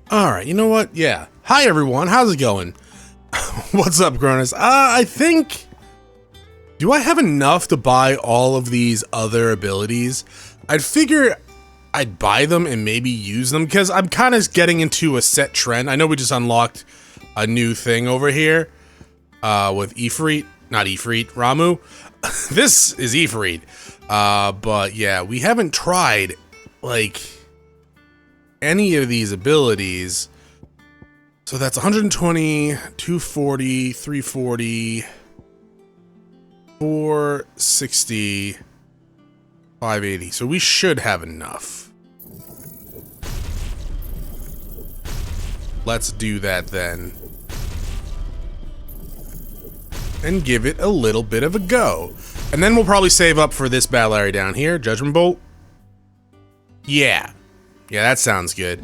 Alright, you know what? Yeah. Hi everyone, how's it going? What's up, Chronos? I think... Do I have enough to buy all of these other abilities? I'd figure I'd buy them and maybe use them, because I'm kind of getting into a set trend. I know we just unlocked a new thing over here with Ifrit. Not Ifrit, Ramu. This is Ifrit. But yeah, we haven't tried, like... any of these abilities. So that's 120, 240, 340, 460, 580. So we should have enough. Let's do that then. And give it a little bit of a go. And then we'll probably save up for this battle area down here. Judgment Bolt. Yeah. Yeah, that sounds good.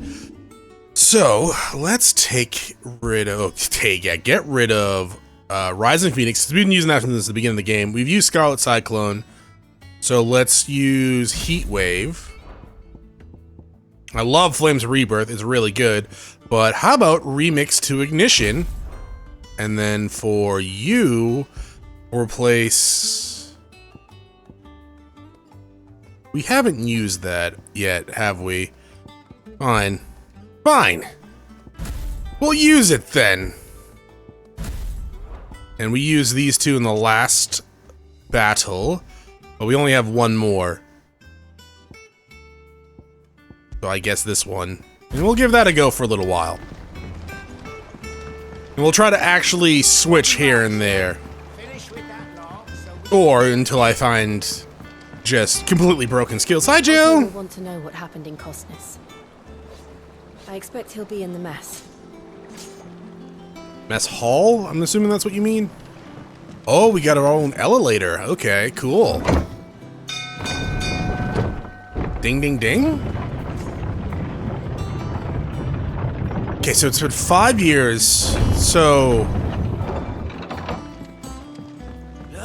So, let's get rid of Rising Phoenix. We've been using that since the beginning of the game. We've used Scarlet Cyclone. So let's use Heat Wave. I love Flames Rebirth, it's really good. But how about Remix to Ignition? And then for you, replace... We haven't used that yet, have we? Fine. Fine. We'll use it then. And we used these two in the last battle, but we only have one more. So I guess this one. And we'll give that a go for a little while. And we'll try to actually switch here and there. Or until I find just completely broken skills. Hi, Jill! I want to know what happened in Cosmos. I expect he'll be in the mess. Mess hall? I'm assuming that's what you mean? Oh, we got our own elevator. Okay, cool. Ding, ding, ding. Okay, so it's been 5 years. So...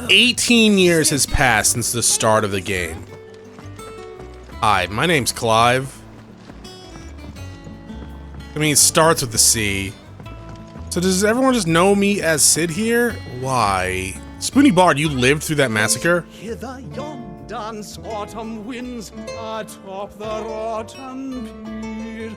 18 years has passed since the start of the game. Hi, my name's Clive. I mean, it starts with the C. So does everyone just know me as Sid here? Why? Spoony Bard, you lived through that massacre? Hither yon dance autumn winds atop the rotten pier.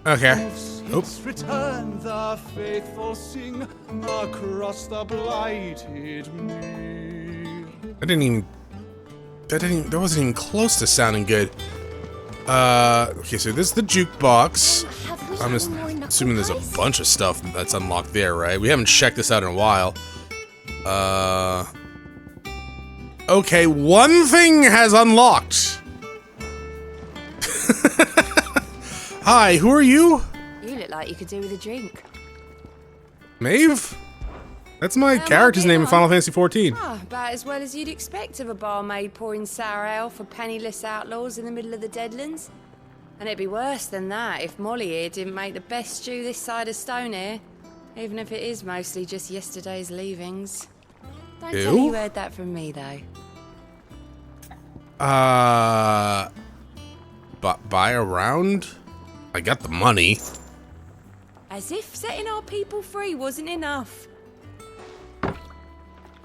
Okay. Oops. Return the faithful sing across the blighted mere. That wasn't even close to sounding good. Okay, so this is the jukebox. I'm just assuming there's a bunch of stuff that's unlocked there, right? We haven't checked this out in a while. Okay, one thing has unlocked. Hi, who are you? You look like you could do with a drink. Maeve? That's my character's name in Final Fantasy XIV. Ah, about as well as you'd expect of a barmaid pouring sour ale for penniless outlaws in the middle of the Deadlands. And it'd be worse than that if Molly here didn't make the best stew this side of Stone even if it is mostly just yesterday's leavings. Don't tell me you heard that from me, though. Buy a round? I got the money. As if setting our people free wasn't enough.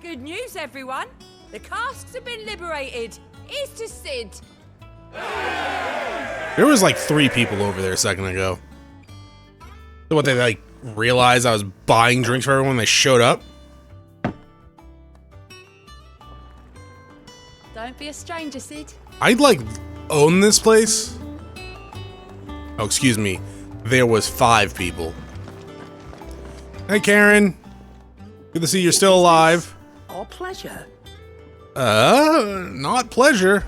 Good news, everyone. The casks have been liberated. Here's to Sid. There was like 3 people over there a second ago. So what, they like realized I was buying drinks for everyone when they showed up? Don't be a stranger, Sid. I'd like own this place. Oh, excuse me. There was 5 people. Hey, Karen. Good to see you're still alive. Our pleasure. Not pleasure.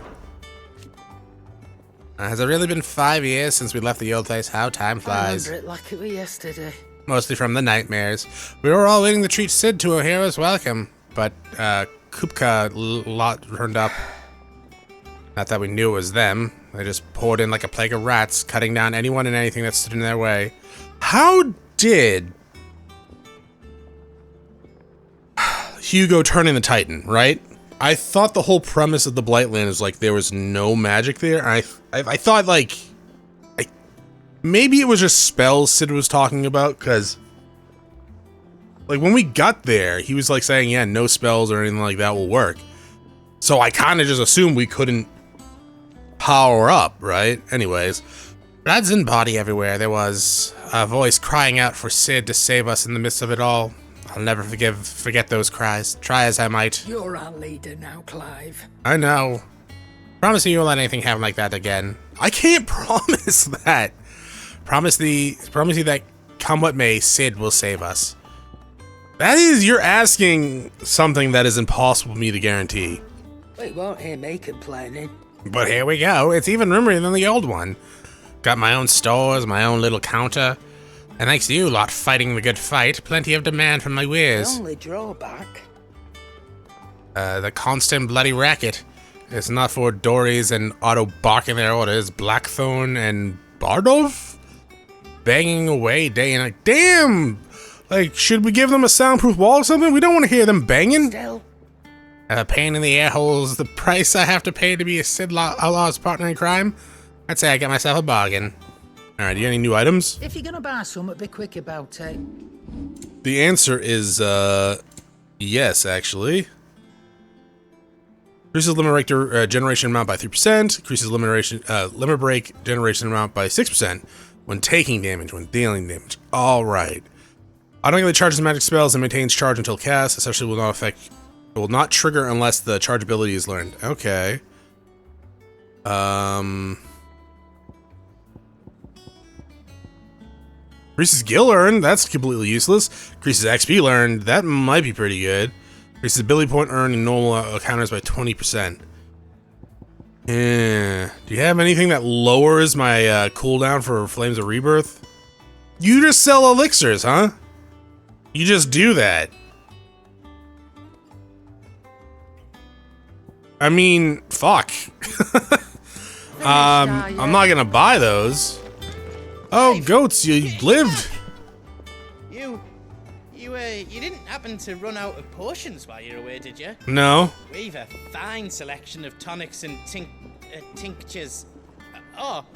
Has it really been 5 years since we left the old place? How time flies. I remember it like it was yesterday. Mostly from the nightmares. We were all waiting to treat Sid to a hero's welcome, but, Kupka lot turned up. Not that we knew it was them. They just poured in like a plague of rats, cutting down anyone and anything that stood in their way. How did Hugo turn in the Titan, right? I thought the whole premise of the Blightland is like there was no magic there. I thought like Maybe it was just spells Sid was talking about, because like when we got there, he was like saying, yeah, no spells or anything like that will work. So I kind of just assumed we couldn't power up, right? Anyways, blood's in body everywhere. There was a voice crying out for Sid to save us in the midst of it all. I'll never forget those cries, try as I might. You're our leader now, Clive. I know. Promise you won't let anything happen like that again. I can't promise that. Promise you that come what may, Sid will save us. That is, you're asking something that is impossible for me to guarantee. We won't hear me complaining. But here we go. It's even roomier than the old one. Got my own stores, my own little counter. And thanks to you lot fighting the good fight, plenty of demand from my wares. The only drawback. The constant bloody racket. It's not for Dories and Otto barking their orders. Blackthorn and Bardov? Banging away day and night. Damn! Like, should we give them a soundproof wall or something? We don't want to hear them banging. Still. A pain in the air holes, the price I have to pay to be a Sid Outlaw's partner in crime? I'd say I got myself a bargain. Alright, do you got any new items? If you're gonna buy something, be quick about it. The answer is, yes, actually. Increases limit break generation amount by 3%. Increases limit break generation amount by 6% when taking damage, when dealing damage. Alright. Automatically charges magic spells and maintains charge until cast. Essentially will not trigger unless the charge ability is learned. Okay. Increases skill earned, that's completely useless. Increases XP learned, that might be pretty good. Increases ability point earned in normal encounters by 20%. Yeah. Do you have anything that lowers my cooldown for Flames of Rebirth? You just sell elixirs, huh? You just do that. I mean, fuck. I'm not gonna buy those. Oh, goats, you lived. You didn't happen to run out of potions while you were away, did you? No. We've a fine selection of tonics and tinctures.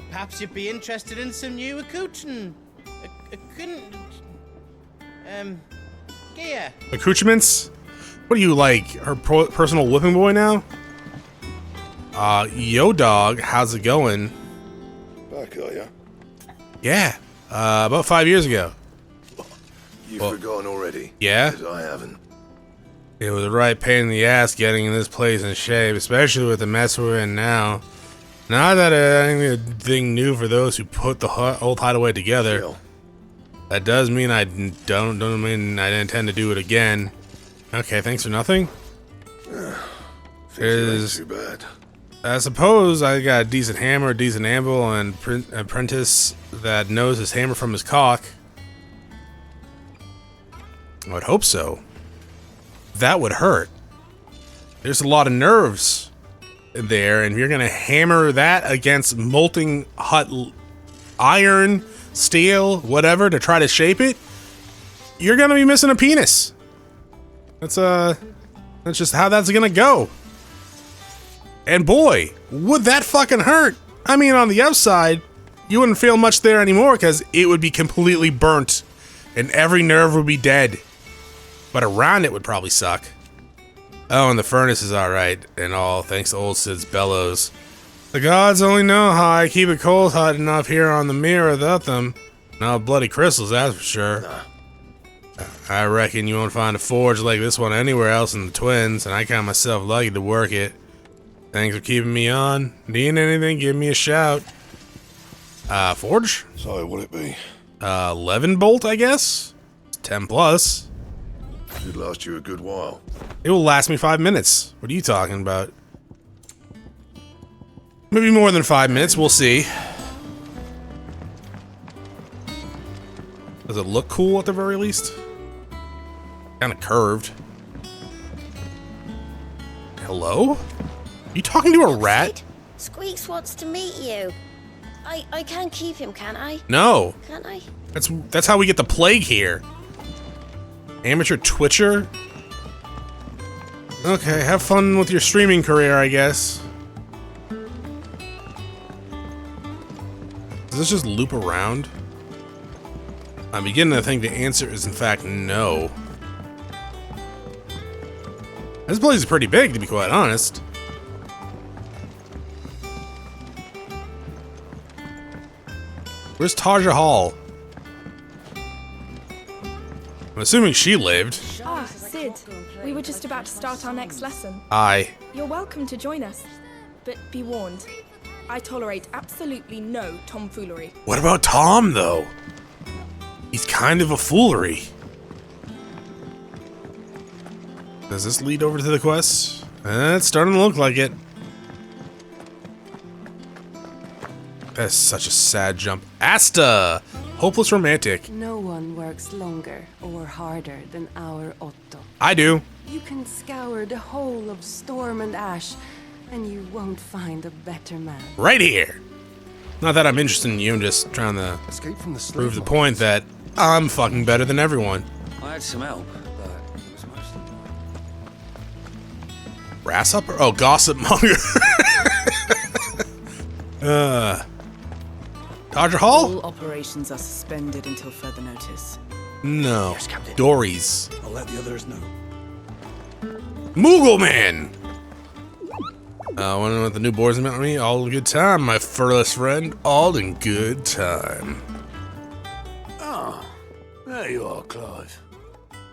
Perhaps you'd be interested in some new gear. Accoutrements? What are you, like, her personal whipping boy now? Yo dog, how's it going? Back, are ya? Yeah, about 5 years ago. You've forgotten already? Yeah? 'Cause I haven't. It was a right pain in the ass getting in this place in shape, especially with the mess we're in now. Not that anything new for those who put the old hideaway together. Still. That does mean I don't mean I intend to do it again. Okay, thanks for nothing. Things ain't too bad. I suppose I got a decent hammer, a decent anvil, and an apprentice that knows his hammer from his cock. I would hope so. That would hurt. There's a lot of nerves there, and if you're gonna hammer that against molten hot iron, steel, whatever, to try to shape it, you're gonna be missing a penis. That's just how that's gonna go. And boy, would that fucking hurt. I mean, on the upside, you wouldn't feel much there anymore because it would be completely burnt and every nerve would be dead. But around it would probably suck. Oh, and the furnace is alright and all, thanks to old Sid's bellows. The gods only know how I keep it cold hot enough here on the mirror without them. No bloody crystals, that's for sure. I reckon you won't find a forge like this one anywhere else in the Twins, and I count myself lucky to work it. Thanks for keeping me on. Need anything, give me a shout. Forge? So, what'll it be? 11 bolt, I guess? 10 plus. Should last you a good while. It will last me 5 minutes. What are you talking about? Maybe more than 5 minutes, we'll see. Does it look cool at the very least? Kinda curved. Hello? You talking to a rat? Squeaks wants to meet you. I can keep him, can't I? No. Can't I? That's how we get the plague here. Amateur Twitcher? Okay, have fun with your streaming career, I guess. Does this just loop around? I'm beginning to think the answer is in fact no. This place is pretty big, to be quite honest. Where's Taja Hall? I'm assuming she lived. Ah, Sid. We were just about to start our next lesson. Aye. You're welcome to join us. But be warned, I tolerate absolutely no tomfoolery. What about Tom, though? He's kind of a foolery. Does this lead over to the quest? It's starting to look like it. That's such a sad jump. Asta! Hopeless romantic. No one works longer or harder than our Otto. I do. You can scour the whole of Storm and Ash, and you won't find a better man. Right here. Not that I'm interested in you, I'm just trying to Escape from the prove the point that I'm fucking better than everyone. I had some help, but it was mostly Grasshopper? Oh, gossip monger. Taja Hall? All operations are suspended until further notice. No. Yes, Captain. Dories. I'll let the others know. Moogle Man! Wondering what the new boys meant to me? All in good time, my furless friend. All in good time. Ah, there you are, Clive.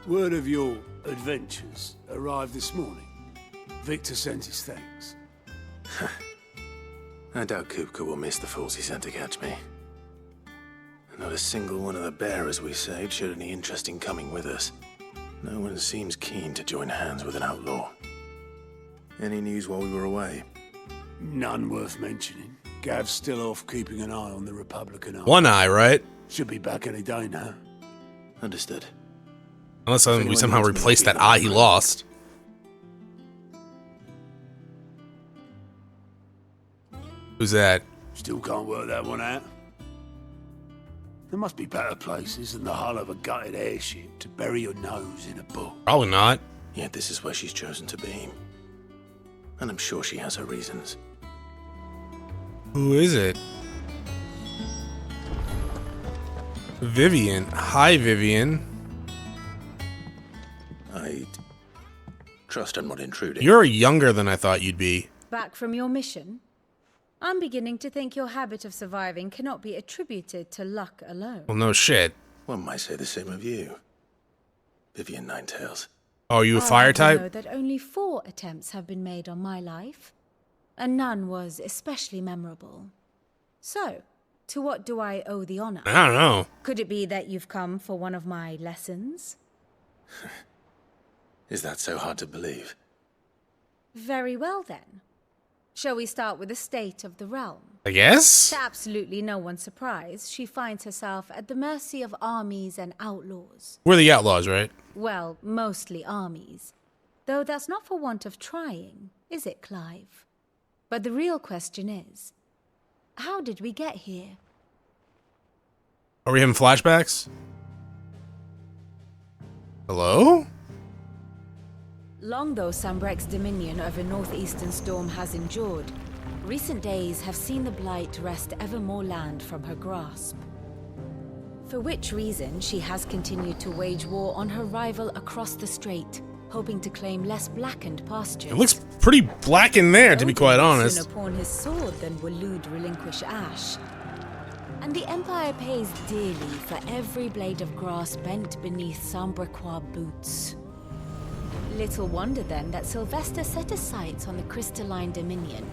Word of your adventures arrived this morning. Victor sent his thanks. I doubt Kupka will miss the fools he sent to catch me. Not a single one of the bearers we saved showed any interest in coming with us. No one seems keen to join hands with an outlaw. Any news while we were away? None worth mentioning. Gav's still off keeping an eye on the Republican army. One eye, right? Should be back any day now. Understood. Unless we somehow replaced that eye he lost. Who's that? Still can't work that one out. There must be better places than the hull of a gutted airship to bury your nose in a book. Probably not. Yet this is where she's chosen to be. And I'm sure she has her reasons. Who is it? Vivian. Hi, Vivian. I trust I'm not intruding. You're younger than I thought you'd be. Back from your mission? I'm beginning to think your habit of surviving cannot be attributed to luck alone. Well, no shit. One might say the same of you, Vivian Ninetails. Oh, are you a fire I type? know that only 4 attempts have been made on my life, and none was especially memorable. So, to what do I owe the honor? I don't know. Could it be that you've come for one of my lessons? Is that so hard to believe? Very well then. Shall we start with the state of the realm? I guess? To absolutely no one's surprise, she finds herself at the mercy of armies and outlaws. We're the outlaws, right? Well, mostly armies. Though that's not for want of trying, is it, Clive? But the real question is, how did we get here? Are we having flashbacks? Hello? Long though Sambrek's dominion over northeastern Storm has endured, recent days have seen the Blight wrest ever more land from her grasp. For which reason she has continued to wage war on her rival across the strait, hoping to claim less blackened pastures. It looks pretty black in there, to be quite honest. Sooner pawn his sword than Waloed relinquish Ash. And the Empire pays dearly for every blade of grass bent beneath Sambrequois boots. Little wonder then that Sylvester set his sights on the crystalline dominion,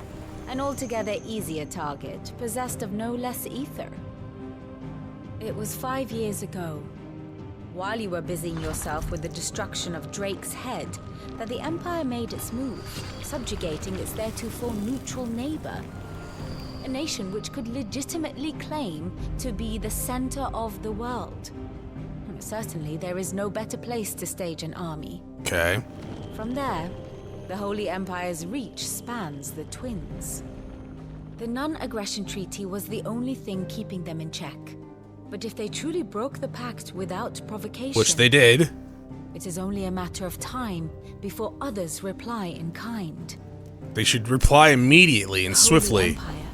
an altogether easier target, possessed of no less ether. It was 5 years ago, while you were busying yourself with the destruction of Drake's head, that the Empire made its move, subjugating its theretofore neutral neighbor. A nation which could legitimately claim to be the center of the world. Certainly, there is no better place to stage an army. Okay. From there, the Holy Empire's reach spans the Twins. The non-aggression treaty was the only thing keeping them in check. But if they truly broke the pact without provocation... Which they did. It is only a matter of time before others reply in kind. They should reply immediately and The swiftly. Holy Empire.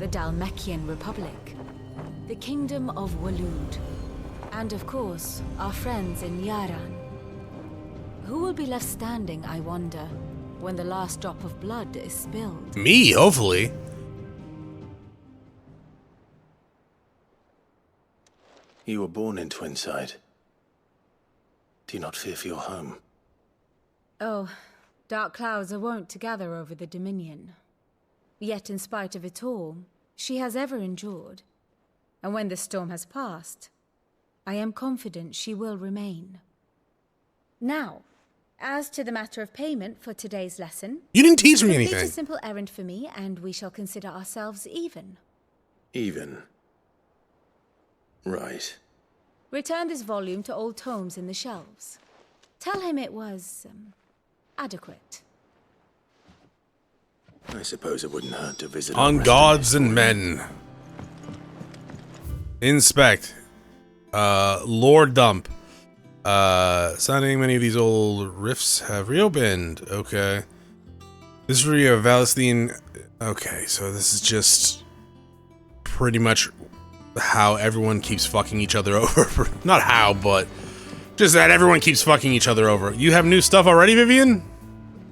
the Dalmekian Republic, the Kingdom of Waloed, and of course, our friends in Yaran. Who will be left standing, I wonder, when the last drop of blood is spilled? Me, hopefully. You were born in Twinside. Do you not fear for your home? Oh, dark clouds are wont to gather over the Dominion. Yet in spite of it all, she has ever endured. And when the storm has passed, I am confident she will remain. Now, as to the matter of payment for today's lesson... You didn't teach me complete anything. a simple errand for me, and we shall consider ourselves even. Even? Right. Return this volume to old tomes in the shelves. Tell him it was... adequate. I suppose it wouldn't hurt to visit... On gods and men. Inspect. Lore dump. Sounding many of these old rifts have reopened. Okay. History of Valestine. Okay, so this is just pretty much how everyone keeps fucking each other over. Not how, but just that everyone keeps fucking each other over. You have new stuff already, Vivian?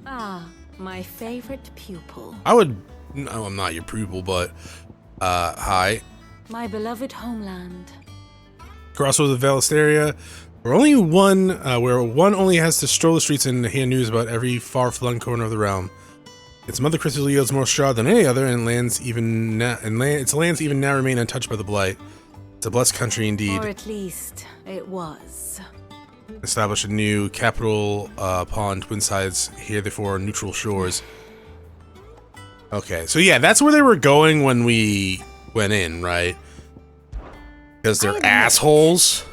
Ah, my favorite pupil. I would... No, I'm not your pupil, but... hi. My beloved homeland. Crossroads of Valisteria, where one only has to stroll the streets and hear news about every far-flung corner of the realm. Its mother crystal yields more shroud than any other, and its lands even now remain untouched by the blight. It's a blessed country indeed. Or at least, it was. Establish a new capital upon twin sides, heretofore neutral shores. Okay, so yeah, that's where they were going when we went in, right? Because they're assholes.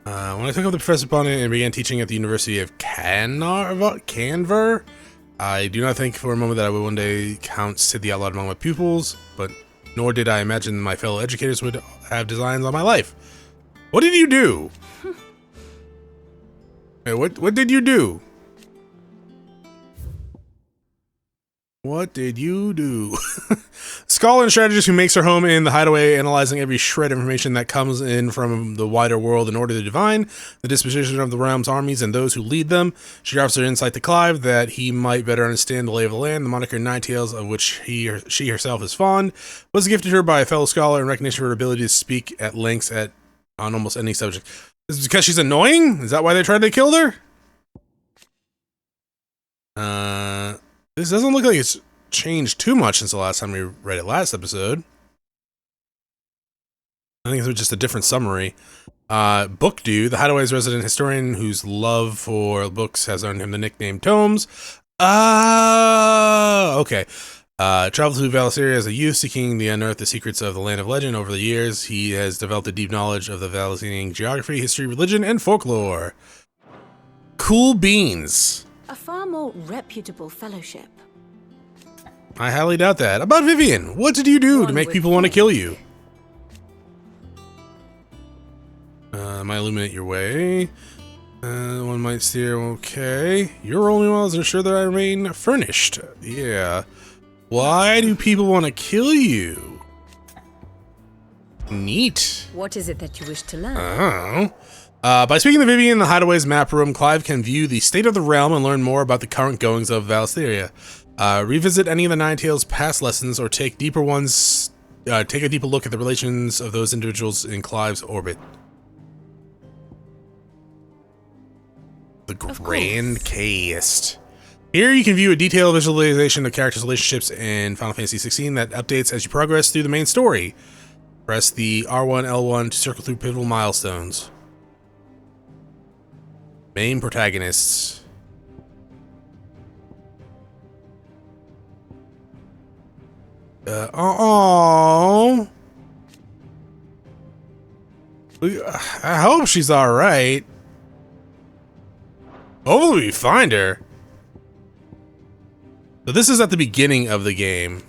When I took up the professor upon it and began teaching at the University of Canver, I do not think for a moment that I would one day count Sid the Outlawed among my pupils, but nor did I imagine my fellow educators would have designs on my life. What did you do? Hey, what did you do? What did you do? Scholar and strategist who makes her home in the hideaway, analyzing every shred of information that comes in from the wider world in order to divine the disposition of the realm's armies and those who lead them. She offers her insight to Clive that he might better understand the lay of the land. The moniker Ninetales, of which she herself is fond, was gifted her by a fellow scholar in recognition of her ability to speak at lengths on almost any subject. Is it because she's annoying? Is that why they tried to kill her? This doesn't look like it's changed too much since the last time we read it last episode. I think it was just a different summary. Bookdew, the Hideaway's resident historian whose love for books has earned him the nickname Tomes. Okay. Traveled to Valisteria as a youth, seeking to unearth the secrets of the Land of Legend. Over the years, he has developed a deep knowledge of the Valestinian geography, history, religion, and folklore. Cool beans. A far more reputable fellowship. I highly doubt that. About Vivian, what did you do to make people want to kill you? Might illuminate your way. One might steer. Okay. Your only one is ensure that I remain furnished. Yeah. Why do people want to kill you? Neat. What is it that you wish to learn? Oh. By speaking to Vivian in the Hideaway's map room, Clive can view the state of the realm and learn more about the current goings of Valisteria. Revisit any of the Ninetales' past lessons, or take a deeper look at the relations of those individuals in Clive's orbit. The Grand Chaos. Here you can view a detailed visualization of characters' relationships in Final Fantasy XVI that updates as you progress through the main story. Press the R1, L1 to circle through pivotal milestones. Main protagonists. I hope she's alright. Hopefully we find her. So this is at the beginning of the game.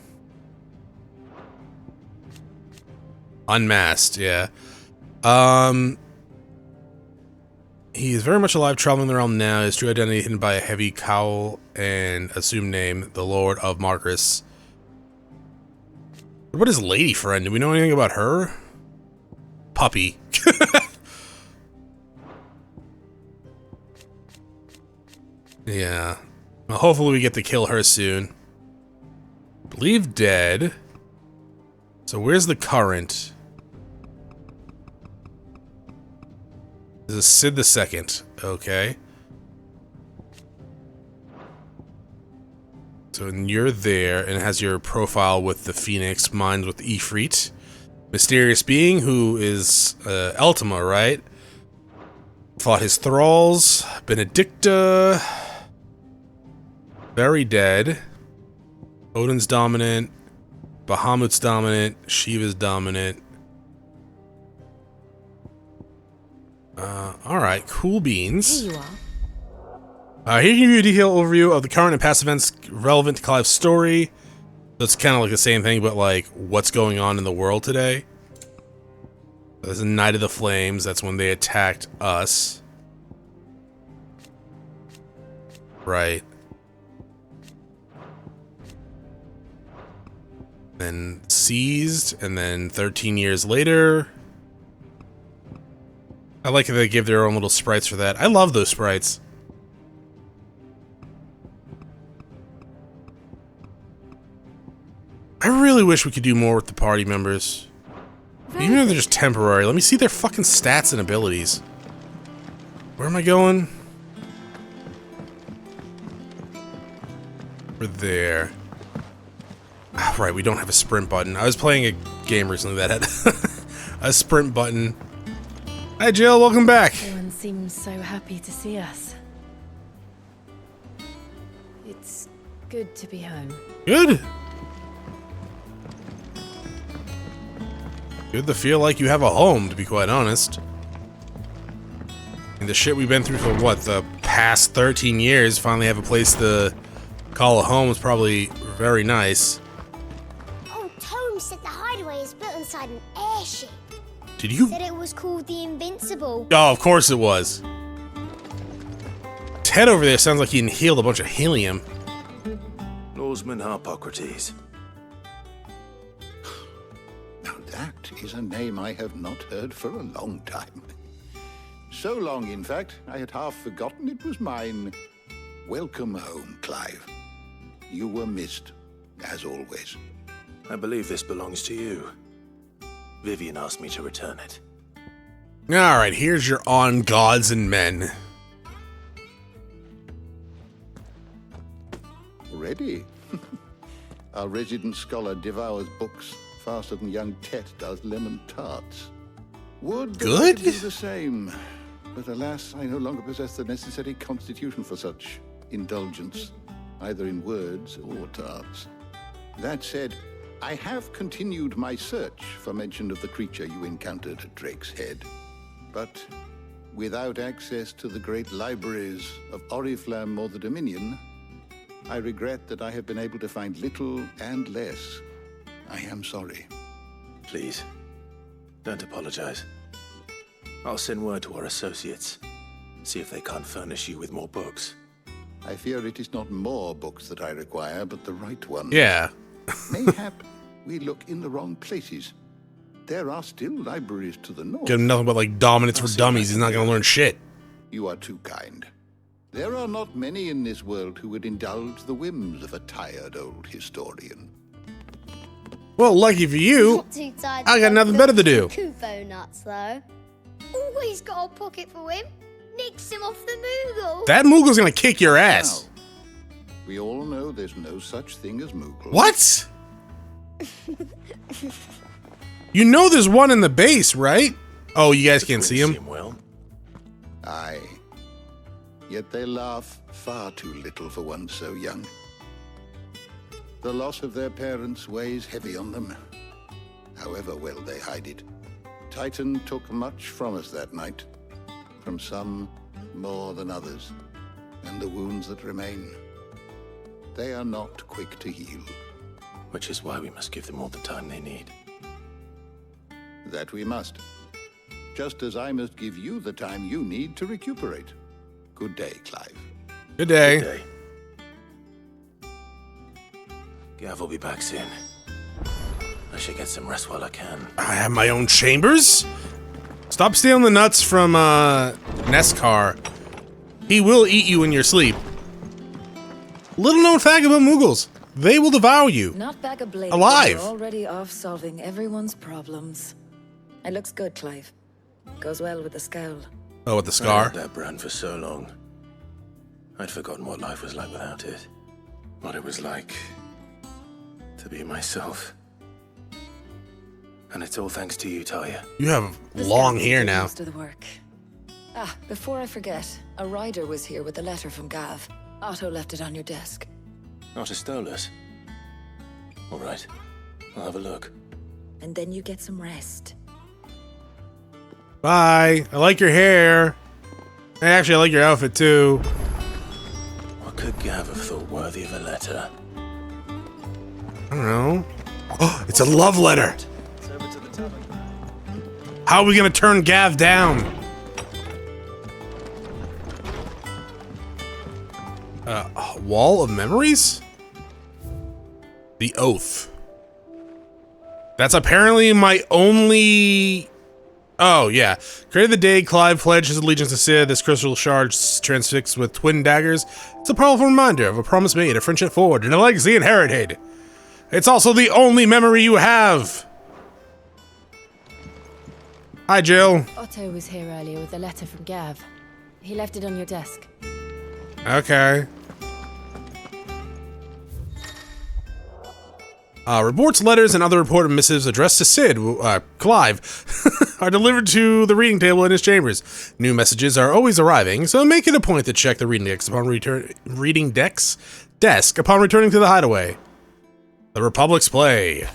Unmasked, yeah. He is very much alive, traveling the realm now. His true identity hidden by a heavy cowl and assumed name, the Lord of Marcus. What about his lady friend? Do we know anything about her? Puppy. Yeah. Well, hopefully we get to kill her soon. Believe dead. So where's the current? This is Sid the Second. Okay. So you're there, and it has your profile with the Phoenix, mine with Ifrit. Mysterious being who is Ultima, right? Fought his thralls. Benedicta. Very dead. Odin's dominant. Bahamut's dominant. Shiva's dominant. Alright, cool beans. Here you are. Here you give you a detailed overview of the current and past events relevant to Clive's story. That's kind of like the same thing, but like what's going on in the world today. There's a Night of the Flames. That's when they attacked us. Right. Then seized, and then 13 years later. I like that they give their own little sprites for that. I love those sprites. I really wish we could do more with the party members. Even if they're just temporary. Let me see their fucking stats and abilities. Where am I going? We're there. Right, we don't have a sprint button. I was playing a game recently that had a sprint button. Hi Jill, welcome back. Everyone seems so happy to see us. It's good to be home. Good. Good to feel like you have a home, to be quite honest. And the shit we've been through for what, the past 13 years, finally have a place to call a home is probably very nice. Old Tome said the hideaway is built inside an airship. Did you? Said it was called the Invincible. Oh, of course it was. Ted over there sounds like he inhaled a bunch of helium. Norseman Harpocrates. Now that is a name I have not heard for a long time. So long, in fact, I had half forgotten it was mine. Welcome home, Clive. You were missed, as always. I believe this belongs to you. Vivian asked me to return it. Alright, here's your On Gods and Men. Ready? Our resident scholar devours books faster than young Tet does lemon tarts. Would that I could do the same, but alas, I no longer possess the necessary constitution for such indulgence, either in words or tarts. That said, I have continued my search for mention of the creature you encountered at Drake's Head, but without access to the great libraries of Oriflamme or the Dominion, I regret that I have been able to find little and less. I am sorry. Please, don't apologize. I'll send word to our associates, see if they can't furnish you with more books. I fear it is not more books that I require, but the right ones. Yeah. Mayhap we look in the wrong places. There are still libraries to the north. Get him nothing but like dominance for dummies. He's not gonna learn shit. You are too kind. There are not many in this world who would indulge the whims of a tired old historian. Well, lucky for you, Not too tired I got to nothing better to do. Kufo nuts, though. Always got a pocket for him. Nicks him off the Moogle. That Moogle's gonna kick your ass. We all know there's no such thing as Moogle. What? You know there's one in the base, right? Oh, you guys can't see him? Well. Aye. Yet they laugh far too little for one so young. The loss of their parents weighs heavy on them, however well they hide it. Titan took much from us that night, from some more than others, and the wounds that remain, they are not quick to heal. Which is why we must give them all the time they need. That we must. Just as I must give you the time you need to recuperate. Good day, Clive. Good day. Good day. Gav will be back soon. I should get some rest while I can. I have my own chambers? Stop stealing the nuts from, Neskar. He will eat you in your sleep. Little known fact about Mughals. They will devour you. Not back a blade. Alive. You're already off solving everyone's problems. It looks good, Clive. Goes well with the scowl. Oh, with the I scar? had that brand for so long. I'd forgotten what life was like without it. What it was like to be myself. And it's all thanks to you, Talia. You have long hair now. Most of the work. Ah, before I forget, a rider was here with a letter from Gav. Otto left it on your desk. Not a stolus. All right, I'll have a look. And then you get some rest. Bye. I like your hair. Actually, I like your outfit too. What could Gav have thought worthy of a letter? I don't know. Oh, it's a love letter. How are we gonna turn Gav down? Wall of Memories? The Oath. That's apparently my only... Oh, yeah. Created the day Clive pledged his allegiance to Sid, this crystal shard transfixed with twin daggers. It's a powerful reminder of a promise made, a friendship forged, and a legacy inherited. It's also the only memory you have. Hi, Jill. Otto was here earlier with a letter from Gav. He left it on your desk. Okay. Reports, letters, and other reported missives addressed to Sid, Clive, are delivered to the reading table in his chambers. New messages are always arriving, so make it a point to check the reading desk upon desk upon returning to the hideaway. The Republic's play.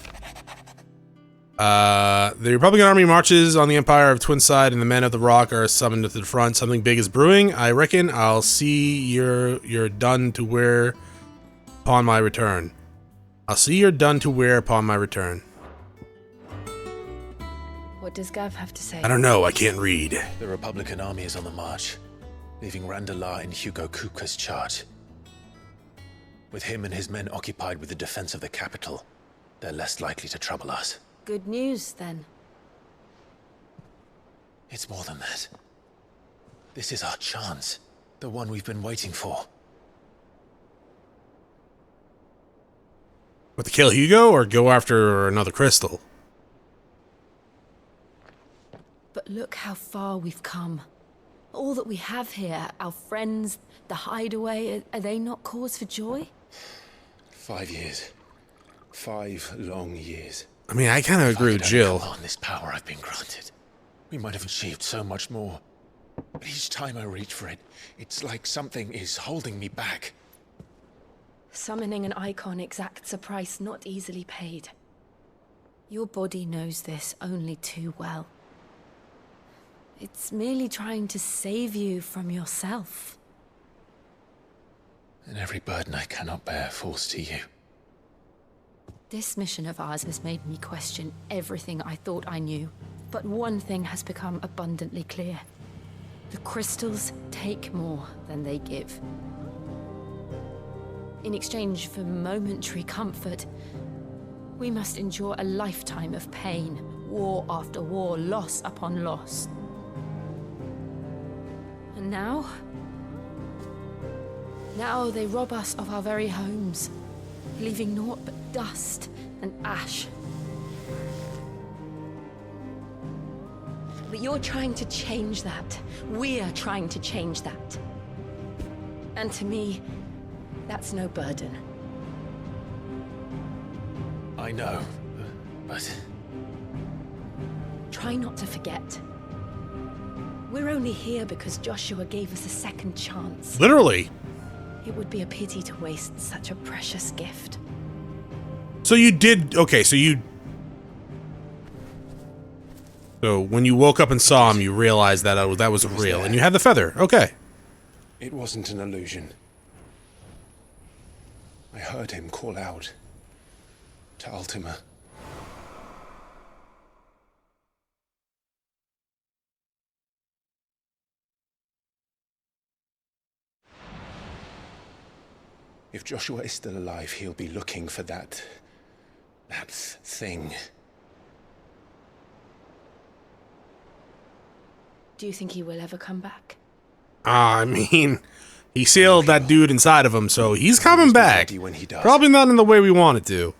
The Republican army marches on the Empire of Twinside, and the men of the Rock are summoned to the front. Something big is brewing. I reckon I'll see you're done to wear upon my return. I'll see you're done to wear upon my return. What does Gav have to say? I don't know. I can't read. The Republican army is on the march, leaving Randalar in Hugo Kupka's charge. With him and his men occupied with the defense of the capital, they're less likely to trouble us. Good news, then. It's more than that. This is our chance. The one we've been waiting for. What, to kill Hugo or go after another crystal? But look how far we've come. All that we have here, our friends, the hideaway, are they not cause for joy? 5 years. 5 long years. I mean, I kind of agree with Jill. On this power I've been granted, we might have achieved so much more. But each time I reach for it, it's like something is holding me back. Summoning an Eikon exacts a price not easily paid. Your body knows this only too well. It's merely trying to save you from yourself. And every burden I cannot bear falls to you. This mission of ours has made me question everything I thought I knew. But one thing has become abundantly clear. The crystals take more than they give. In exchange for momentary comfort, we must endure a lifetime of pain, war after war, loss upon loss. And now they rob us of our very homes, leaving naught but dust and ash. But you're trying to change that. We're trying to change that. And to me, that's no burden. I know, but... Try not to forget. We're only here because Joshua gave us a second chance. Literally. It would be a pity to waste such a precious gift. So you did... Okay, so you... So when you woke up and saw him, you realized that that was real, and you had the feather. Okay. It wasn't an illusion. I heard him call out to Ultima. If Joshua is still alive, he'll be looking for that That thing. Do you think he will ever come back? I mean, he sealed that dude inside of him, so he's coming back. When he does. Probably not in the way we want it to.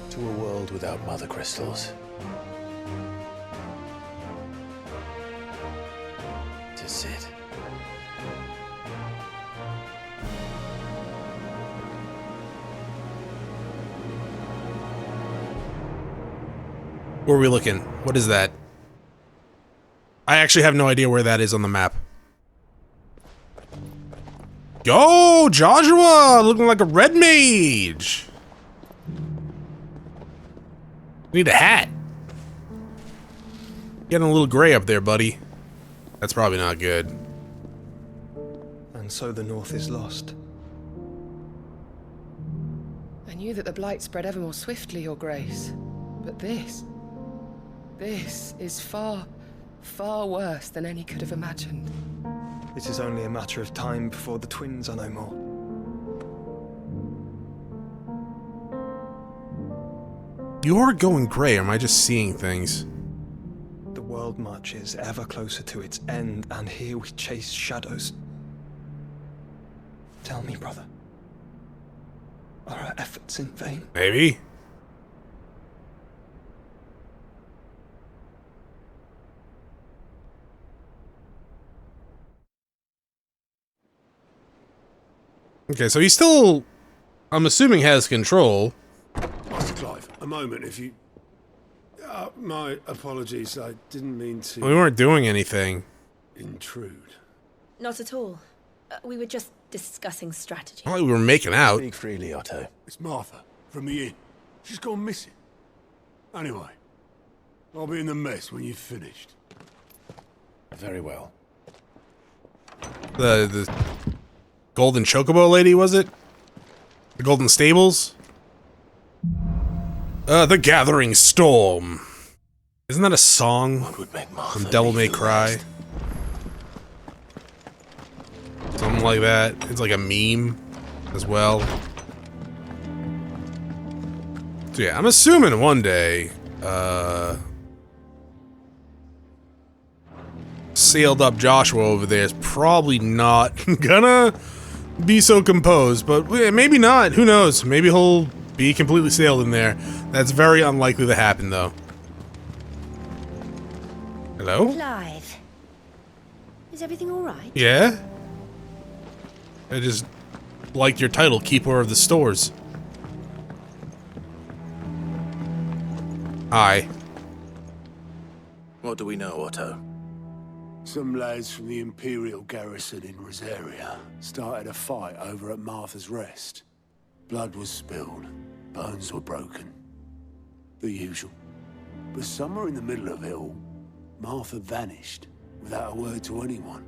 To a world without mother crystals. To sit. Where are we looking? What is that? I actually have no idea where that is on the map. Yo, Joshua! Looking like a red mage! Need a hat. Getting a little gray up there, buddy. That's probably not good. And so the North is lost. I knew that the blight spread ever more swiftly, Your Grace. But this is far, far worse than any could have imagined. It is only a matter of time before the twins are no more. You're going gray, or am I just seeing things? The world marches ever closer to its end, and here we chase shadows. Tell me, brother, are our efforts in vain? Maybe. Okay, so he still, I'm assuming, has control. Master Clive, a moment, if you... my apologies, I didn't mean to... We weren't doing anything. Intrude. Not at all. We were just discussing strategy. Not like we were making out. Speak freely, Otto. It's Martha, from the inn. She's gone missing. Anyway, I'll be in the mess when you've finished. Very well. The Golden Chocobo lady, was it? The Golden Stables? The Gathering Storm. Isn't that a song from Devil May Cry? Something like that. It's like a meme as well. So yeah, I'm assuming one day, sealed up Joshua over there is probably not gonna be so composed, but maybe not. Who knows? Maybe he'll be completely sailed in there. That's very unlikely to happen, though. Hello? Clive. Is everything all right? Yeah? I just liked your title, Keeper of the Stores. Hi. What do we know, Otto? Some lads from the Imperial garrison in Rosaria started a fight over at Martha's Rest. Blood was spilled, bones were broken. The usual. But somewhere in the middle of it all, Martha vanished without a word to anyone.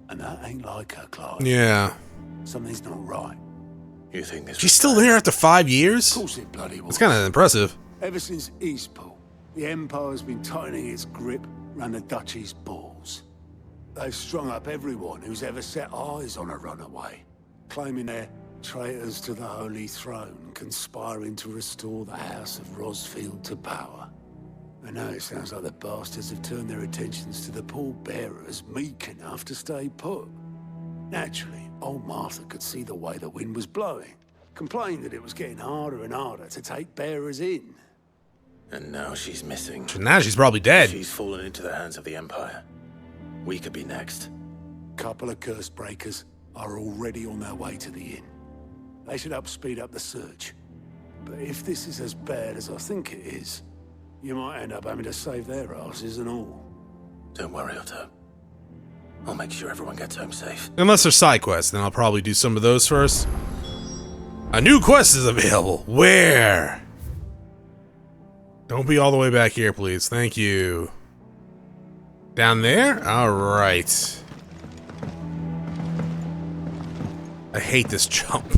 And that ain't like her, Clive. Yeah. Something's not right. You think this? She's still there after 5 years? Of course it bloody was. It's kind of impressive. Ever since Eastpool, the Empire's been tightening its grip around the Duchy's balls. They've strung up everyone who's ever set eyes on a runaway, claiming they're traitors to the Holy Throne, conspiring to restore the House of Rosfield to power. And now it sounds like the bastards have turned their attentions to the pallbearers meek enough to stay put. Naturally, old Martha could see the way the wind was blowing, complained that it was getting harder and harder to take bearers in. And now she's missing. So now she's probably dead. She's fallen into the hands of the Empire. We could be next. Couple of curse breakers are already on their way to the inn. They should help speed up the search. But if this is as bad as I think it is, you might end up having to save their asses and all. Don't worry, Otto. I'll make sure everyone gets home safe. Unless they're side quests, then I'll probably do some of those first. A new quest is available. Where? Don't be all the way back here, please. Thank you. Down there? Alright. I hate this jump.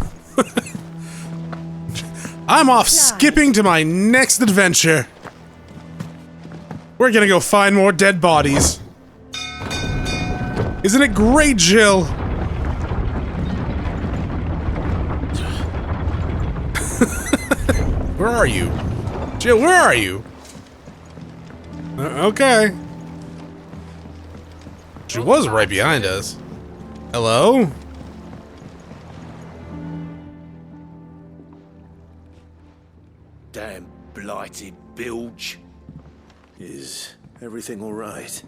I'm off skipping to my next adventure. We're gonna go find more dead bodies. Isn't it great, Jill? Where are you? Jill, where are you? Okay. She was right behind us. Hello? Damn blighted bilge. Is everything all right?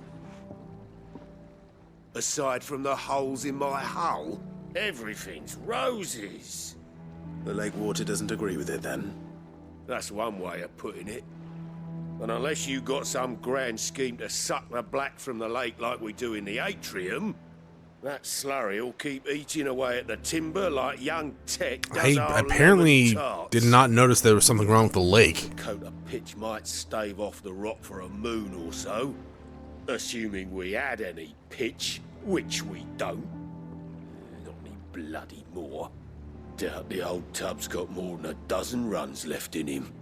Aside from the holes in my hull, everything's roses. The lake water doesn't agree with it, then? That's one way of putting it. And unless you got some grand scheme to suck the black from the lake like we do in the atrium, that slurry will keep eating away at the timber like young Tech does. I apparently did not notice there was something wrong with the lake. A coat of pitch might stave off the rock for a moon or so, assuming we had any pitch, which we don't. Not any bloody more. Doubt the old tub's got more than a dozen runs left in him.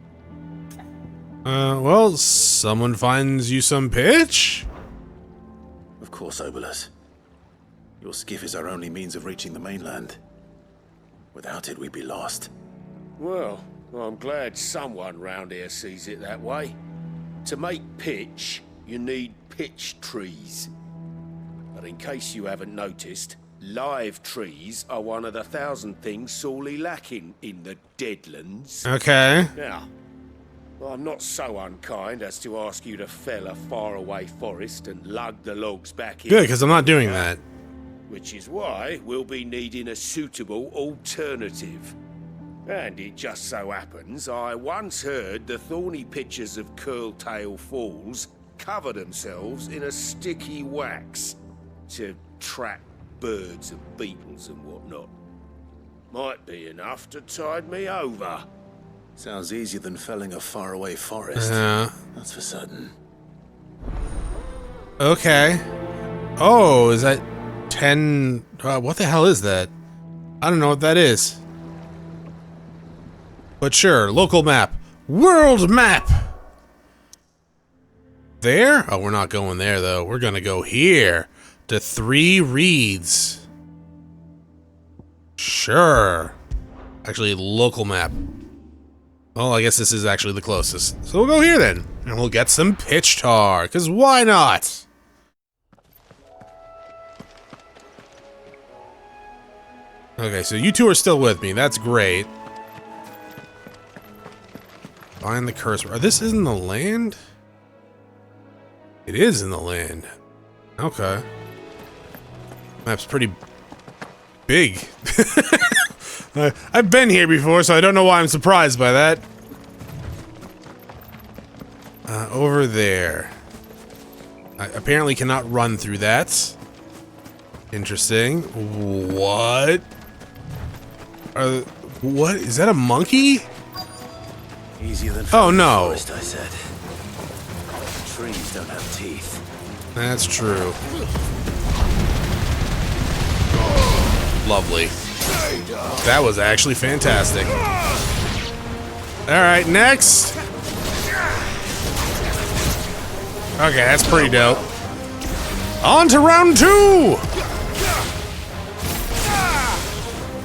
Well, someone finds you some pitch? Of course, Obolus. Your skiff is our only means of reaching the mainland. Without it, we'd be lost. Well, I'm glad someone round here sees it that way. To make pitch, you need pitch trees. But in case you haven't noticed, live trees are one of the 1,000 things sorely lacking in the Deadlands. Okay. Now, I'm not so unkind as to ask you to fell a faraway forest and lug the logs back in. Good, because I'm not doing that. Which is why we'll be needing a suitable alternative. And it just so happens I once heard the thorny pitchers of Curltail Falls cover themselves in a sticky wax to trap birds and beetles and whatnot. Might be enough to tide me over. Sounds easier than felling a faraway forest. That's for certain. Okay. Oh, is that 10? What the hell is that? I don't know what that is. But sure, local map. World map! There? Oh, we're not going there, though. We're gonna go here. To 3 reeds. Sure. Actually, local map. Well, I guess this is actually the closest. So we'll go here then. And we'll get some pitch tar. Because why not? Okay, so you two are still with me. That's great. Find the cursor. This isn't the land? It is in the land. Okay. Map's pretty big. I've been here before, so I don't know why I'm surprised by that. Over there. I apparently cannot run through that. Interesting. What? What? Is that a monkey? Easier than oh no. Forest, I said. Trees don't have teeth. That's true. Lovely. That was actually fantastic. Alright, next. Okay, that's pretty dope. On to round 2!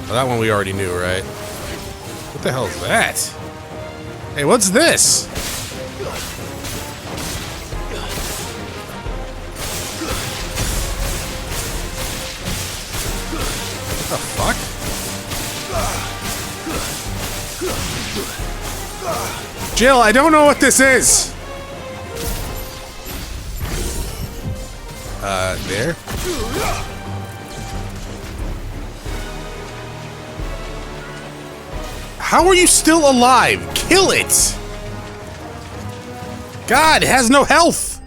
Well, that one we already knew, right? What the hell is that? Hey, what's this? What the fuck? Jill, I don't know what this is. There? How are you still alive? Kill it! God, it has no health!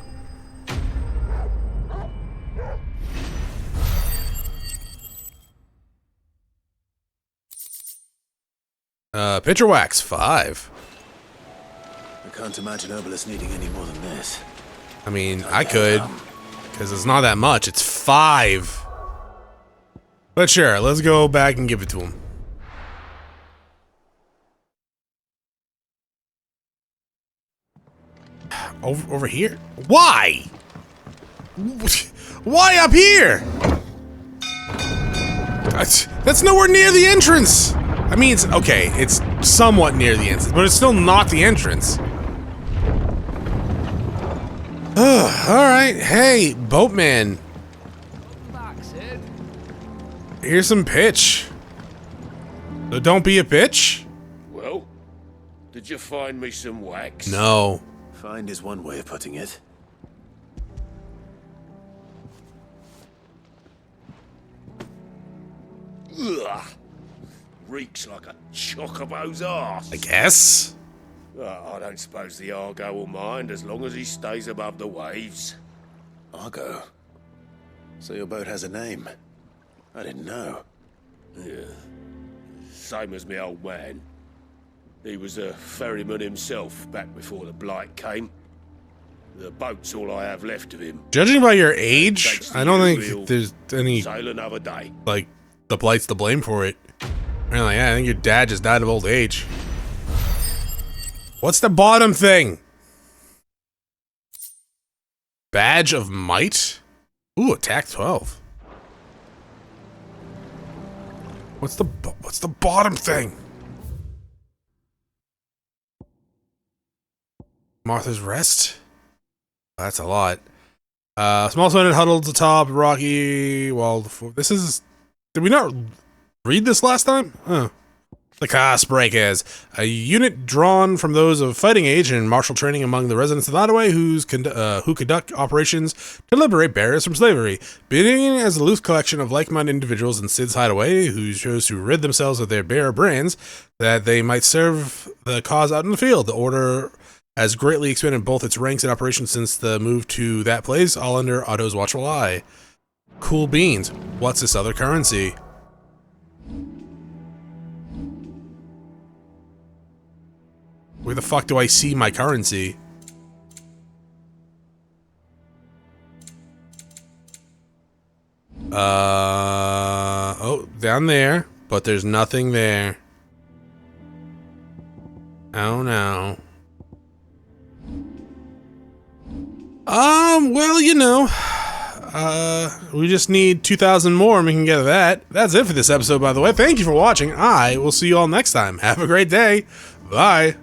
Pitcher wax, 5. I can't imagine Obolus needing any more than this. I mean, I could. Because it's not that much, it's 5. But sure, let's go back and give it to him. over here? Why? Why up here? That's nowhere near the entrance. I mean, it's okay. It's somewhat near the entrance, but it's still not the entrance. All right. Hey, boatman. Here's some pitch. So don't be a bitch. Well, did you find me some wax? No. Find is one way of putting it. Ugh. Reeks like a chocobo's arse. I guess. I don't suppose the Argo will mind as long as he stays above the waves. Argo? So your boat has a name? I didn't know. Yeah. Same as me old man. He was a ferryman himself back before the blight came. The boat's all I have left of him. Judging by your age, I don't think there's any, sail another day. like, the blight's to blame for it. Really, yeah, I think your dad just died of old age. What's the bottom thing? Badge of Might? Ooh, attack 12. What's the bottom thing? Martha's Rest? That's a lot. Small stone huddled to top, rocky. Well, this is. Did we not read this last time? Oh. The Cast Breakers, a unit drawn from those of fighting age and martial training among the residents of Hideaway who conduct operations to liberate bearers from slavery. Beginning as a loose collection of like-minded individuals in Sid's Hideaway who chose to rid themselves of their bearer brands that they might serve the cause out in the field. The order has greatly expanded both its ranks and operations since the move to that place, all under Otto's watchful eye. Cool beans. What's this other currency? Where the fuck do I see my currency? Oh, down there, but there's nothing there. Oh no. Well, you know, we just need 2,000 more and we can get that. That's it for this episode, by the way. Thank you for watching. I will see you all next time. Have a great day. Bye.